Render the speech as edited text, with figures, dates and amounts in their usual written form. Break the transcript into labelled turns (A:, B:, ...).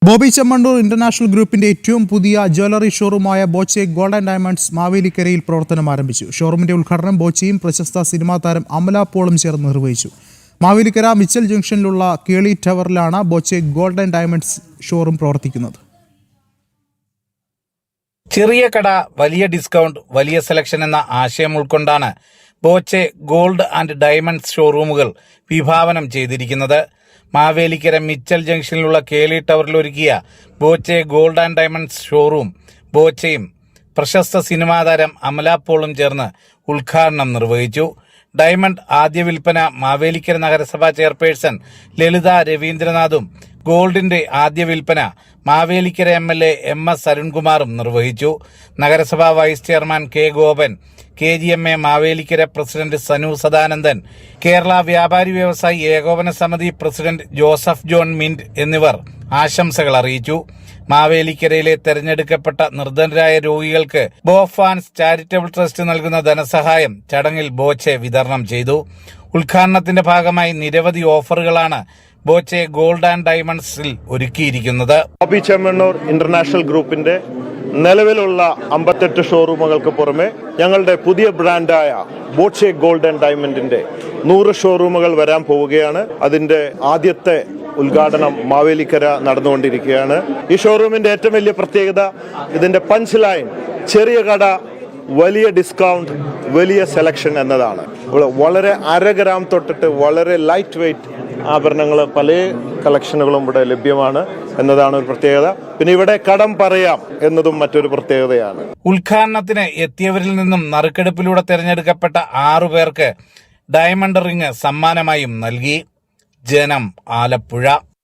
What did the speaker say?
A: Bobby Chemmanur international ഗ്രൂപ്പിന്റെ ഏറ്റവും പുതിയ ജ്വല്ലറി ഷോറൂമായ ബോച്ചെ ഗോൾഡ് ആൻഡ് ഡയമണ്ട്സ് മാവേലിക്കരയിൽ പ്രവർത്തനം ആരംഭിച്ചു. ഷോറൂമിന്റെ ഉദ്ഘാടനം ബോച്ചയും പ്രശസ്ത സിനിമാ താരം അമല പോളും ചേർന്ന് നിർവഹിച്ചു. മാവേലിക്കര മിച്ചൽ ജംഗ്ഷനിലുള്ള കേളി ടവറിലാണ് Boche gold and diamonds showroom പ്രവർത്തിക്കുന്നത്.
B: ചെറിയ കട, വലിയ ഡിസ്കൗണ്ട്, വലിയ സെലക്ഷൻ എന്ന ആശയം ഉൾക്കൊണ്ടാണ് ബോച്ചെ ഗോൾഡ് ആൻഡ് ഡയമണ്ട്സ് ഷോറൂമുകൾ വിഭാവനം ചെയ്തിരിക്കുന്നത്. മാവേലിക്കര മിച്ചൽ ജംഗ്ഷനിലുള്ള കേളി ടവറിൽ ഒരുക്കിയ Boche gold and diamonds showroom ബോച്ചയും പ്രശസ്ത സിനിമാ താരം അമല പോളും ചേർന്ന് ഉദ്ഘാടനം നിർവഹിച്ചു. ഡയമണ്ട് ആദ്യ വിൽപ്പന മാവേലിക്കര നഗരസഭാ ചെയർപേഴ്സൺ ലളിത രവീന്ദ്രനാഥും ഗോൾഡിന്റെ ആദ്യ വിൽപ്പന മാവേലിക്കര MLA MS അരുൺകുമാറും നിർവഹിച്ചു. നഗരസഭാ vice chairman K Gopan, KGMA Mavelikkara president Sanu Sadanandan, Kerala വ്യാപാരി വ്യവസായി ഏകോപന സമിതി പ്രസിഡന്റ് ജോസഫ് ജോൺ മിന്റ് എന്നിവർ ആശംസകൾ അറിയിച്ചു. മാവേലിക്കരയിലെ തെരഞ്ഞെടുക്കപ്പെട്ട നിർധനരായ രോഗികൾക്ക് ബോഫാൻസ് ചാരിറ്റബിൾ ട്രസ്റ്റ് നൽകുന്ന ധനസഹായം ചടങ്ങിൽ ബോച്ചെ വിതരണം ചെയ്തു. ഉദ്ഘാടനത്തിന്റെ ഭാഗമായി നിരവധി ഓഫറുകളാണ് ബോച്ചെ ഗോൾഡ് ആൻഡ് ഡയമണ്ട്സിൽ ഒരുക്കിയിരിക്കുന്നത്.
C: ബോബി ചെമ്മണ്ണൂർ ഇന്റർനാഷണൽ ഗ്രൂപ്പിന്റെ നിലവിലുള്ള 58 ഷോറൂമുകൾക്ക് പുറമെ ഞങ്ങളുടെ പുതിയ ബ്രാൻഡായ ബോച്ചെ ഗോൾഡ് ആൻഡ് ഡയമണ്ടിന്റെ 100 ഷോറൂമുകൾ വരാൻ പോവുകയാണ്. അതിന്റെ ആദ്യത്തെ ഉദ്ഘാടനം മാവേലിക്കര നടന്നുകൊണ്ടിരിക്കുകയാണ്. ഈ ഷോറൂമിന്റെ ഏറ്റവും വലിയ പ്രത്യേകത ഇതിന്റെ പഞ്ച് ലൈൻ ചെറിയ കട, വലിയ ഡിസ്കൗണ്ട്, വലിയ സെലക്ഷൻ എന്നതാണ്. വളരെ 1/2 ഗ്രാം തൊട്ടിട്ട് വളരെ ലൈറ്റ് വെയ്റ്റ് ആഭരണങ്ങൾ പല കളക്ഷനുകളും ഇവിടെ ലഭ്യമാണ് എന്നതാണ് ഒരു പ്രത്യേകത. പിന്നെ ഇവിടെ കടം പറയാം എന്നതും മറ്റൊരു പ്രത്യേകതയാണ്.
B: ഉദ്ഘാടനത്തിന് എത്തിയവരിൽ നിന്നും നറുക്കെടുപ്പിലൂടെ തെരഞ്ഞെടുക്കപ്പെട്ട 6 പേർക്ക് ഡയമണ്ട് റിംഗ് സമ്മാനമായും നൽകി. ജനം, ആലപ്പുഴ.